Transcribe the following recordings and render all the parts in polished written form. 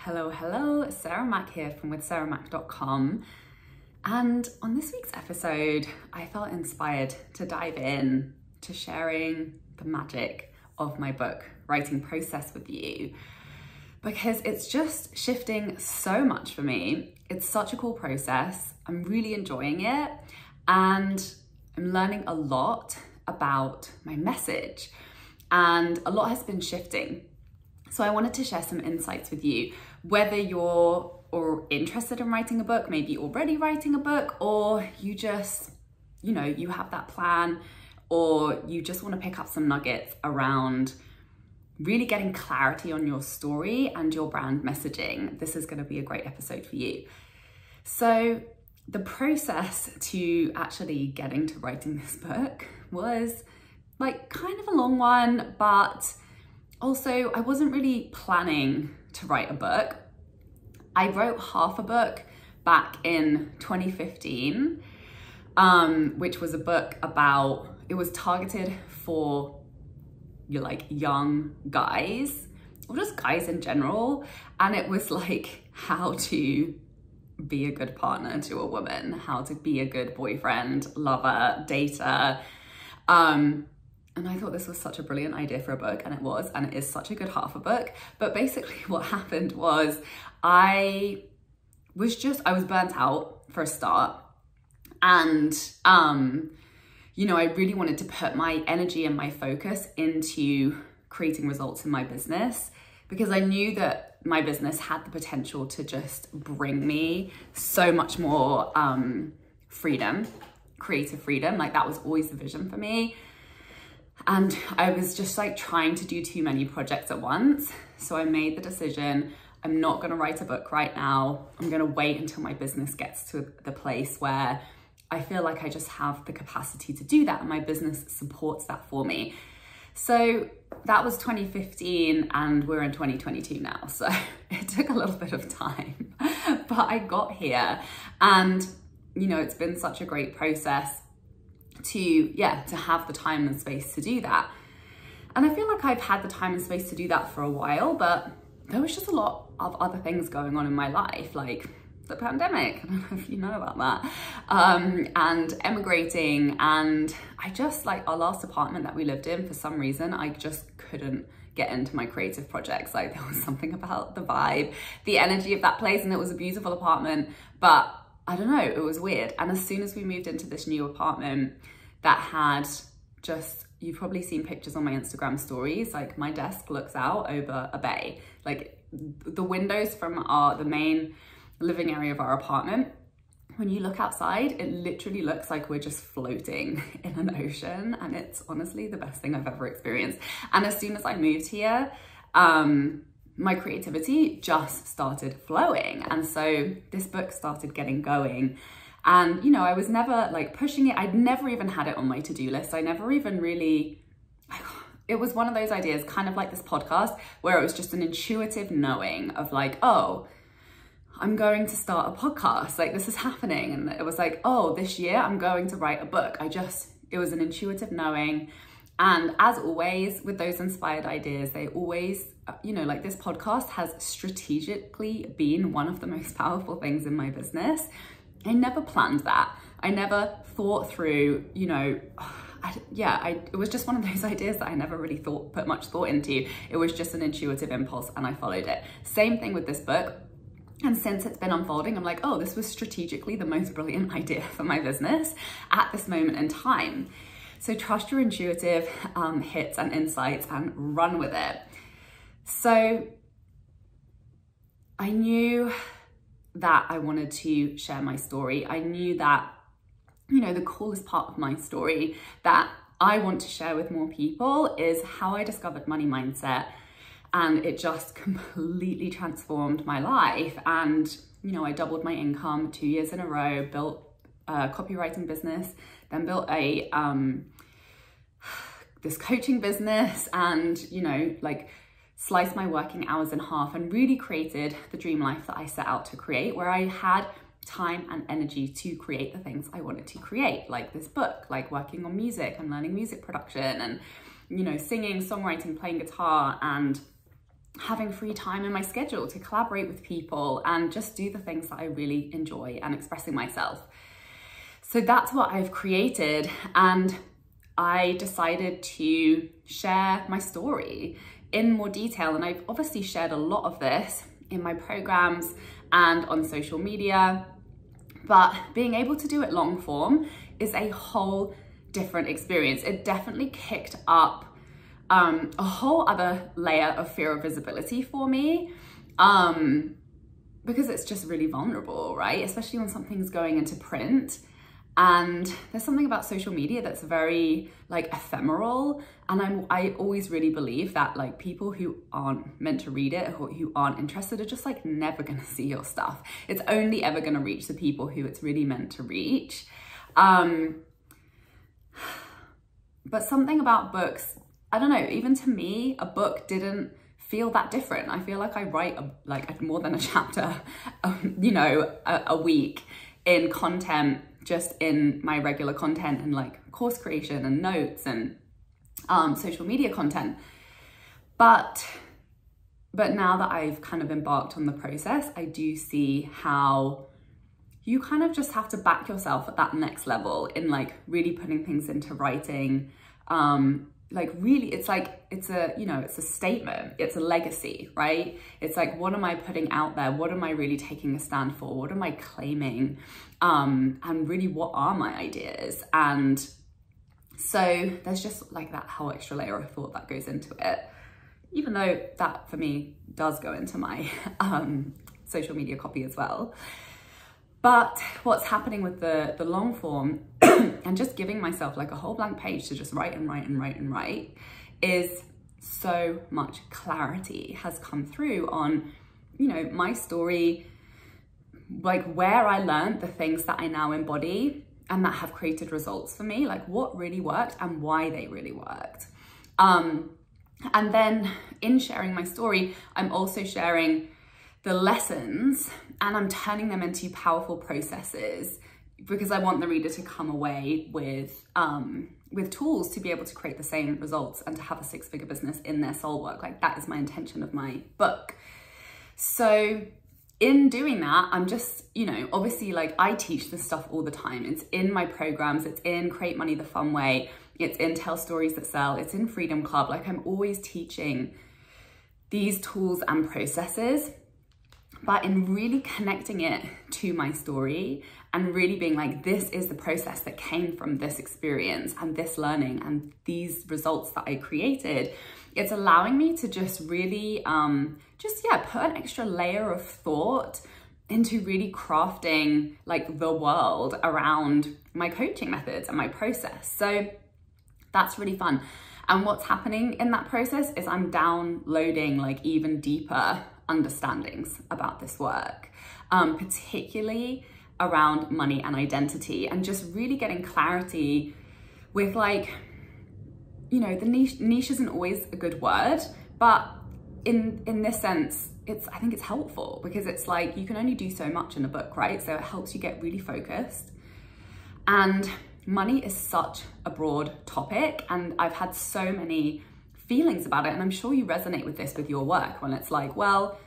Hello, Sarah Mack here from withsarahmack.com. And on this week's episode, I felt inspired to dive in to sharing the magic of my book writing process with you, because it's just shifting so much for me. It's such a cool process. I'm really enjoying it, and I'm learning a lot about my message, and a lot has been shifting. So I wanted to share some insights with you, whether you're interested in writing a book, maybe already writing a book, or you just, you have that plan, or you just want to pick up some nuggets around really getting clarity on your story and your brand messaging. This is going to be a great episode for you. So the process to actually getting to writing this book was like kind of a long one, but also I wasn't really planning to write a book. I wrote half a book back in 2015, which was a book about, it was targeted for young guys, or just guys in general. And it was like how to be a good partner to a woman, how to be a good boyfriend, lover, dater. And I thought this was such a brilliant idea for a book, and it was, and it is such a good half a book. But basically what happened was I was burnt out for a start. And, I really wanted to put my energy and my focus into creating results in my business, because I knew that my business had the potential to just bring me so much more freedom, creative freedom. Like that was always the vision for me. And I was just like trying to do too many projects at once. So I made the decision, I'm not gonna write a book right now. I'm gonna wait until my business gets to the place where I feel like I just have the capacity to do that, and my business supports that for me. So that was 2015, and we're in 2022 now. So it took a little bit of time, but I got here, and it's been such a great process to have the time and space to do that. And I feel like I've had the time and space to do that for a while, but there was just a lot of other things going on in my life, like the pandemic, I don't know if you know about that, and emigrating, and I just, like, our last apartment that we lived in, for some reason, I just couldn't get into my creative projects. Like there was something about the vibe, the energy of that place, and it was a beautiful apartment, but I don't know, it was weird. And as soon as we moved into this new apartment that had just, you've probably seen pictures on my Instagram stories, like my desk looks out over a bay. Like the windows from the main living area of our apartment, when you look outside, it literally looks like we're just floating in an ocean. And it's honestly the best thing I've ever experienced. And as soon as I moved here, my creativity just started flowing. And so this book started getting going. And, I was never like pushing it. I'd never even had it on my to-do list. I never even really, it was one of those ideas, kind of like this podcast, where it was just an intuitive knowing of like, oh, I'm going to start a podcast. Like this is happening. And it was like, oh, this year I'm going to write a book. It was an intuitive knowing. And as always, with those inspired ideas, they always, like this podcast has strategically been one of the most powerful things in my business. I never planned that. I never thought through, it was just one of those ideas that I never really put much thought into. It was just an intuitive impulse, and I followed it. Same thing with this book. And since it's been unfolding, I'm like, oh, this was strategically the most brilliant idea for my business at this moment in time. So trust your intuitive hits and insights and run with it. So I knew that I wanted to share my story. I knew that, the coolest part of my story that I want to share with more people is how I discovered money mindset. And it just completely transformed my life. And, I doubled my income 2 years in a row, built a copywriting business, then built this coaching business, and, sliced my working hours in half and really created the dream life that I set out to create, where I had time and energy to create the things I wanted to create, like this book, like working on music and learning music production, and you know, singing, songwriting, playing guitar, and having free time in my schedule to collaborate with people and just do the things that I really enjoy and expressing myself. So that's what I've created, and I decided to share my story in more detail. And I've obviously shared a lot of this in my programs and on social media, but being able to do it long form is a whole different experience. It definitely kicked up a whole other layer of fear of visibility for me, because it's just really vulnerable, right? Especially when something's going into print. And there's something about social media that's very like ephemeral. And I always really believe that like people who aren't meant to read it or who aren't interested are just like never gonna see your stuff. It's only ever gonna reach the people who it's really meant to reach. But something about books, I don't know, even to me, a book didn't feel that different. I feel like I write more than a chapter, you know, a week in content, just in my regular content and like course creation and notes and social media content. But now that I've kind of embarked on the process, I do see how you kind of just have to back yourself at that next level in like really putting things into writing. Like really, it's like, it's a, you know, it's a statement, it's a legacy, right? It's like, what am I putting out there? What am I really taking a stand for? What am I claiming? And really, what are my ideas? And so there's just like that whole extra layer of thought that goes into it, even though that for me does go into my social media copy as well. But what's happening with the long form and just giving myself like a whole blank page to just write and write and write and write is so much clarity has come through on, you know, my story, like where I learned the things that I now embody and that have created results for me, like what really worked and why they really worked. And then in sharing my story, I'm also sharing the lessons and I'm turning them into powerful processes because I want the reader to come away with tools to be able to create the same results and to have a six-figure business in their soul work. Like that is my intention of my book. So in doing that, I'm just, you know, obviously like I teach this stuff all the time. It's in my programs, it's in Create Money the Fun Way, it's in Tell Stories That Sell, it's in Freedom Club. Like I'm always teaching these tools and processes, but in really connecting it to my story and really being like, this is the process that came from this experience and this learning and these results that I created, it's allowing me to just really, put an extra layer of thought into really crafting like the world around my coaching methods and my process. So that's really fun. And what's happening in that process is I'm downloading like even deeper understandings about this work, particularly around money and identity, and just really getting clarity with like, you know, the niche isn't always a good word, but in this sense, I think it's helpful because it's like, you can only do so much in a book, right? So it helps you get really focused. And money is such a broad topic, and I've had so many feelings about it. And I'm sure you resonate with this with your work when it's like, well,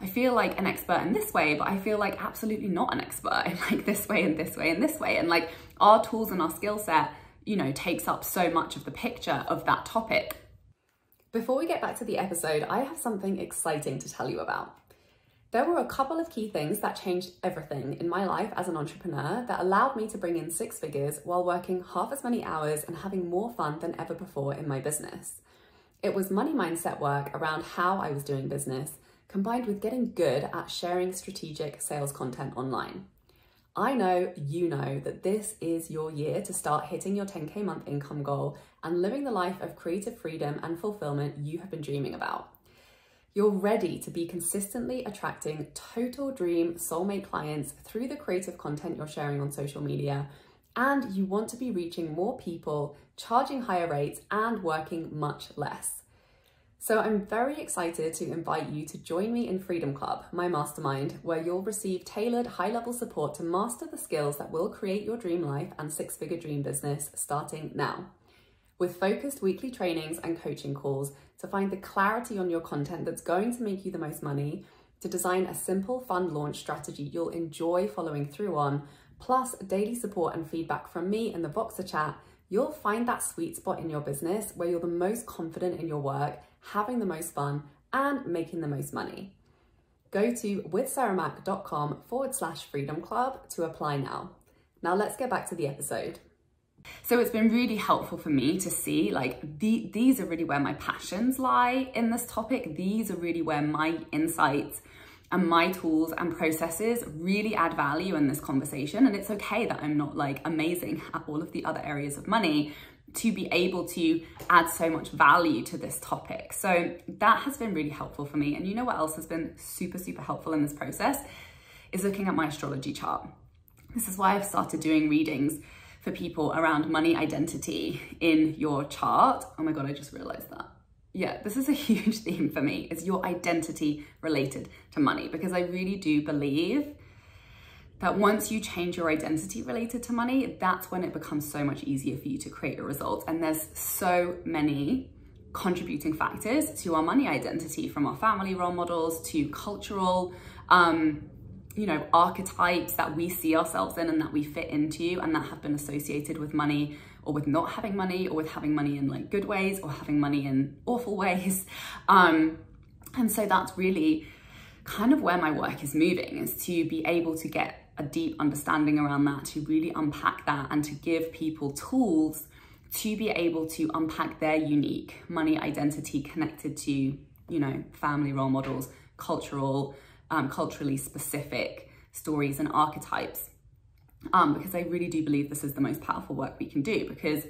I feel like an expert in this way, but I feel like absolutely not an expert in like this way and this way and this way. And like our tools and our skill set, you know, takes up so much of the picture of that topic. Before we get back to the episode, I have something exciting to tell you about. There were a couple of key things that changed everything in my life as an entrepreneur that allowed me to bring in six figures while working half as many hours and having more fun than ever before in my business. It was money mindset work around how I was doing business, combined with getting good at sharing strategic sales content online. I know you know that this is your year to start hitting your 10K month income goal and living the life of creative freedom and fulfillment you have been dreaming about. You're ready to be consistently attracting total dream soulmate clients through the creative content you're sharing on social media, and you want to be reaching more people, charging higher rates, and working much less. So I'm very excited to invite you to join me in Freedom Club, my mastermind, where you'll receive tailored high-level support to master the skills that will create your dream life and six-figure dream business starting now. with focused weekly trainings and coaching calls to find the clarity on your content that's going to make you the most money, to design a simple, fun launch strategy you'll enjoy following through on, plus daily support and feedback from me in the Voxer chat, you'll find that sweet spot in your business where you're the most confident in your work, having the most fun, and making the most money. Go to withsarahmac.com/freedom club to apply now. Now let's get back to the episode. So it's been really helpful for me to see like these are really where my passions lie in this topic. These are really where my insights and my tools and processes really add value in this conversation. And it's okay that I'm not like amazing at all of the other areas of money to be able to add so much value to this topic. So that has been really helpful for me. And you know what else has been super, super helpful in this process is looking at my astrology chart. This is why I've started doing readings for people around money identity in your chart. Oh my God, I just realized that. Yeah, this is a huge theme for me, is your identity related to money, because I really do believe that once you change your identity related to money, that's when it becomes so much easier for you to create your results. And there's so many contributing factors to our money identity, from our family role models to cultural, archetypes that we see ourselves in and that we fit into and that have been associated with money, or with not having money, or with having money in like good ways, or having money in awful ways. And so that's really kind of where my work is moving, is to be able to get a deep understanding around that, to really unpack that and to give people tools to be able to unpack their unique money identity connected to, family role models, culturally specific stories and archetypes. Because I really do believe this is the most powerful work we can do, because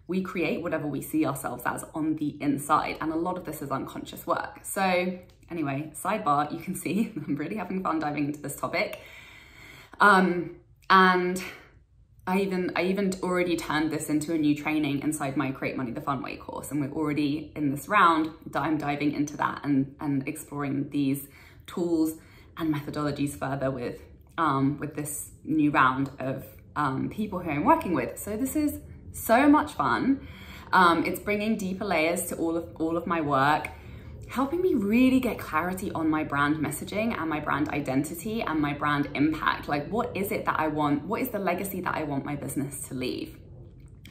we create whatever we see ourselves as on the inside. And a lot of this is unconscious work. So anyway, sidebar, you can see I'm really having fun diving into this topic. And I even already turned this into a new training inside my Create Money the Fun Way course. And we're already in this round that I'm diving into that and exploring these tools and methodologies further with this new round of people who I'm working with. So this is so much fun. It's bringing deeper layers to all of my work, helping me really get clarity on my brand messaging and my brand identity and my brand impact. Like, what is it that I want? What is the legacy that I want my business to leave?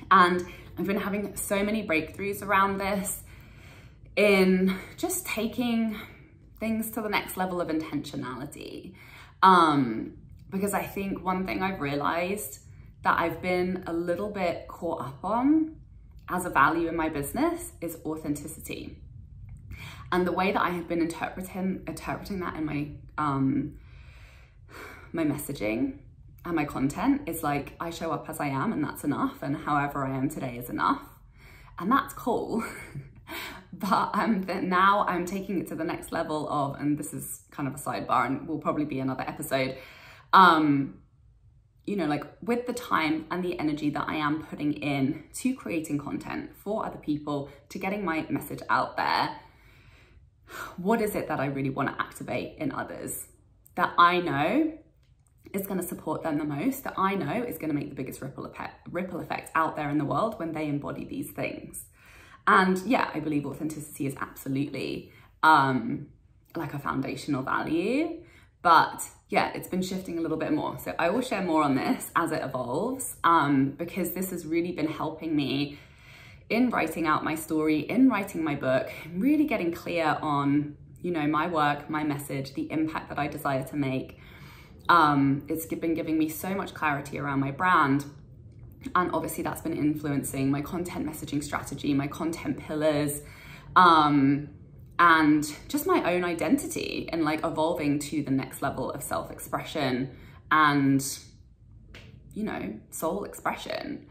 And I've been having so many breakthroughs around this, in just taking things to the next level of intentionality. Because I think one thing I've realized that I've been a little bit caught up on as a value in my business is authenticity. And the way that I have been interpreting that in my my messaging and my content is like, I show up as I am and that's enough, and however I am today is enough. And that's cool. But now I'm taking it to the next level of, and this is kind of a sidebar and will probably be another episode, like with the time and the energy that I am putting in to creating content for other people, to getting my message out there, what is it that I really want to activate in others that I know is going to support them the most, that I know is going to make the biggest ripple effect out there in the world when they embody these things? And yeah, I believe authenticity is absolutely like a foundational value, but yeah, it's been shifting a little bit more. So I will share more on this as it evolves, because this has really been helping me in writing out my story, in writing my book, really getting clear on, my work, my message, the impact that I desire to make. It's been giving me so much clarity around my brand. And obviously that's been influencing my content messaging strategy, my content pillars, and just my own identity, and like evolving to the next level of self-expression and, soul expression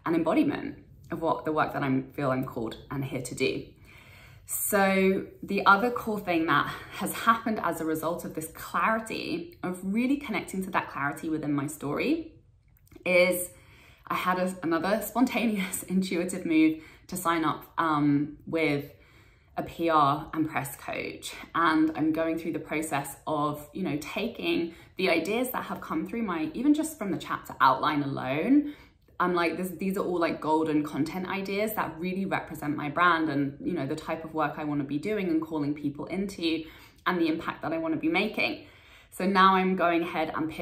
and embodiment of what the work that I feel I'm called and here to do. So the other cool thing that has happened as a result of this clarity, of really connecting to that clarity within my story, is I had another spontaneous, intuitive move to sign up with a PR and press coach. And I'm going through the process of, taking the ideas that have come through even just from the chapter outline alone, I'm like, these are all like golden content ideas that really represent my brand and, you know, the type of work I want to be doing and calling people into and the impact that I want to be making. So now I'm going ahead and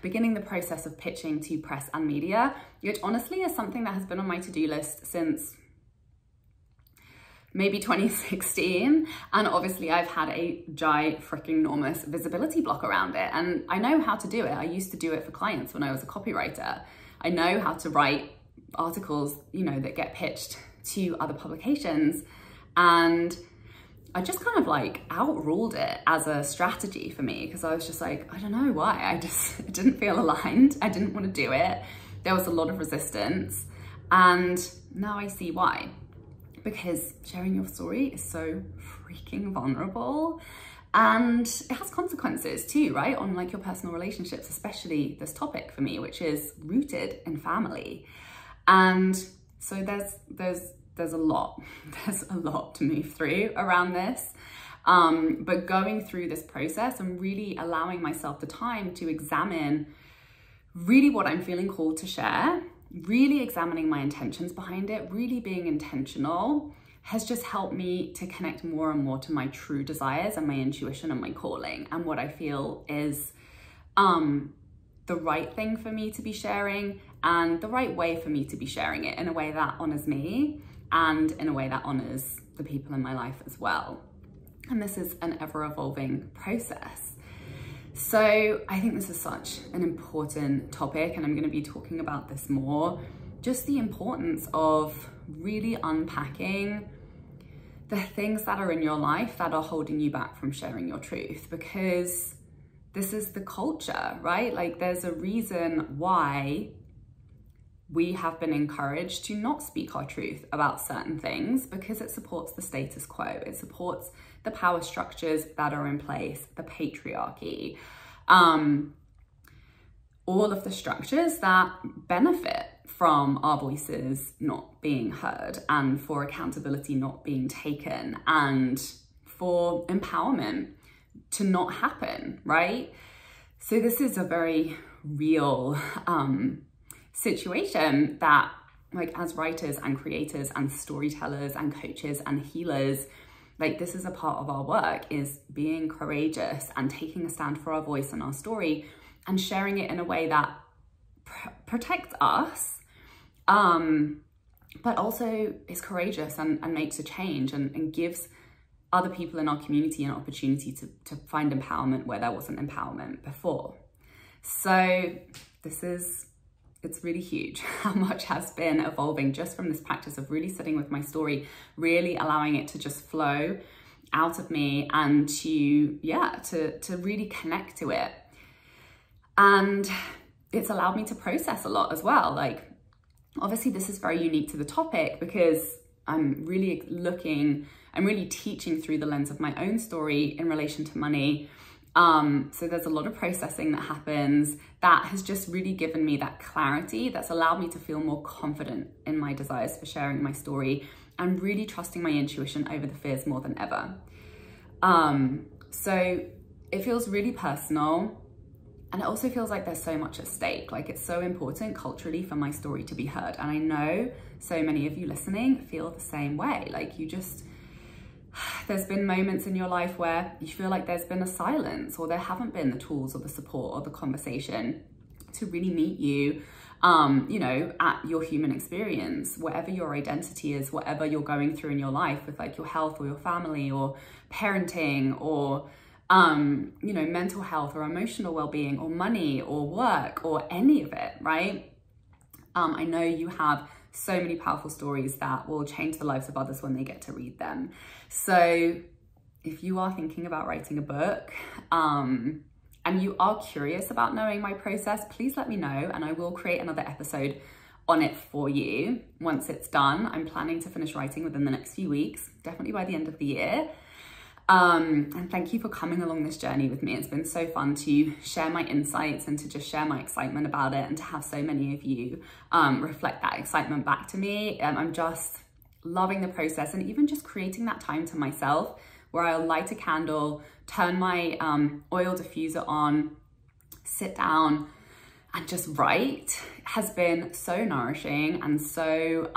beginning the process of pitching to press and media, which honestly is something that has been on my to-do list since maybe 2016. And obviously I've had a freaking-enormous visibility block around it. And I know how to do it. I used to do it for clients when I was a copywriter. I know how to write articles, you know, that get pitched to other publications. And I just kind of like outruled it as a strategy for me because I was just like, I don't know why. It didn't feel aligned. I didn't want to do it. There was a lot of resistance. And now I see why. Because sharing your story is so freaking vulnerable and it has consequences too, right? On like your personal relationships, especially this topic for me, which is rooted in family. And so there's a lot to move through around this. But going through this process and really allowing myself the time to examine really what I'm feeling called to share, really examining my intentions behind it, really being intentional, has just helped me to connect more and more to my true desires and my intuition and my calling and what I feel is the right thing for me to be sharing and the right way for me to be sharing it in a way that honors me and in a way that honors the people in my life as well. And this is an ever-evolving process. So I think this is such an important topic and I'm going to be talking about this more, just the importance of really unpacking the things that are in your life that are holding you back from sharing your truth, because this is the culture, right? Like there's a reason why we have been encouraged to not speak our truth about certain things because it supports the status quo. It supports the power structures that are in place, the patriarchy, all of the structures that benefit from our voices not being heard and for accountability not being taken and for empowerment to not happen, right? So this is a very real situation that, like, as writers and creators and storytellers and coaches and healers, like, this is a part of our work, is being courageous and taking a stand for our voice and our story and sharing it in a way that protects us, but also is courageous and makes a change and gives other people in our community an opportunity to find empowerment where there wasn't empowerment before. So it's really huge how much has been evolving just from this practice of really sitting with my story, really allowing it to just flow out of me and to really connect to it. And it's allowed me to process a lot as well. Like, obviously this is very unique to the topic because I'm really teaching through the lens of my own story in relation to money. So there's a lot of processing that happens that has just really given me that clarity that's allowed me to feel more confident in my desires for sharing my story and really trusting my intuition over the fears more than ever. So it feels really personal, and it also feels like there's so much at stake. Like, it's so important culturally for my story to be heard. And I know so many of you listening feel the same way. Like, there's been moments in your life where you feel like there's been a silence, or there haven't been the tools or the support or the conversation to really meet you, at your human experience, whatever your identity is, whatever you're going through in your life with, like, your health or your family or parenting or, mental health or emotional well-being or money or work or any of it, right? I know you have so many powerful stories that will change the lives of others when they get to read them. So if you are thinking about writing a book, and you are curious about knowing my process, please let me know and I will create another episode on it for you once it's done. I'm planning to finish writing within the next few weeks, definitely by the end of the year. And thank you for coming along this journey with me. It's been so fun to share my insights and to just share my excitement about it and to have so many of you reflect that excitement back to me. I'm just loving the process and even just creating that time to myself where I'll light a candle, turn my oil diffuser on, sit down and just write has been so nourishing. And so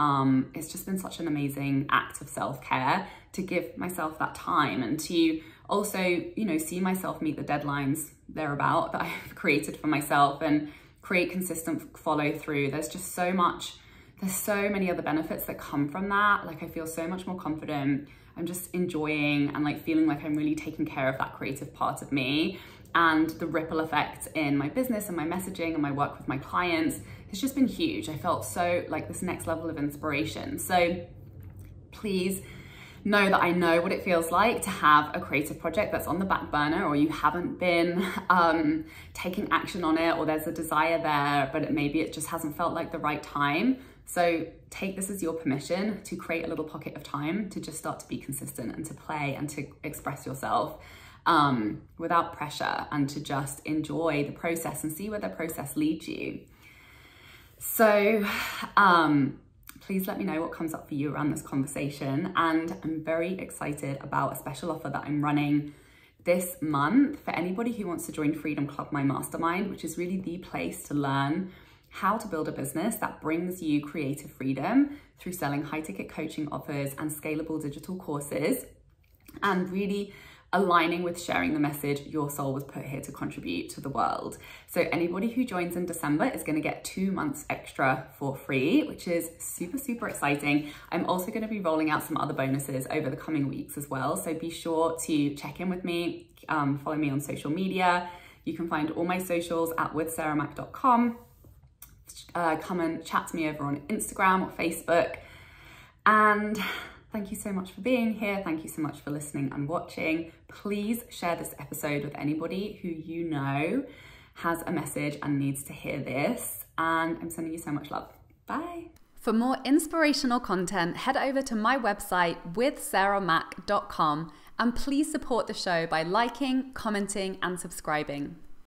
it's just been such an amazing act of self-care to give myself that time, and to also, you know, see myself meet the deadlines thereabout that I've created for myself and create consistent follow through. There's just so much, there's so many other benefits that come from that. Like, I feel so much more confident. I'm just enjoying and like feeling like I'm really taking care of that creative part of me. And the ripple effect in my business and my messaging and my work with my clients has just been huge. I felt so like this next level of inspiration. So please know that I know what it feels like to have a creative project that's on the back burner, or you haven't been taking action on it, or there's a desire there, but maybe it just hasn't felt like the right time. So take this as your permission to create a little pocket of time to just start to be consistent and to play and to express yourself without pressure, and to just enjoy the process and see where the process leads you. So please let me know what comes up for you around this conversation. And I'm very excited about a special offer that I'm running this month for anybody who wants to join Freedom Club, my mastermind, which is really the place to learn how to build a business that brings you creative freedom through selling high-ticket coaching offers and scalable digital courses, and really aligning with sharing the message your soul was put here to contribute to the world. So anybody who joins in December is going to get 2 months extra for free, which is super, super exciting. I'm also going to be rolling out some other bonuses over the coming weeks as well. So be sure to check in with me, follow me on social media. You can find all my socials at withsarahmac.com. Come and chat to me over on Instagram or Facebook. And thank you so much for being here. Thank you so much for listening and watching. Please share this episode with anybody who you know has a message and needs to hear this. And I'm sending you so much love. Bye. For more inspirational content, head over to my website, withsarahmac.com, and please support the show by liking, commenting, and subscribing.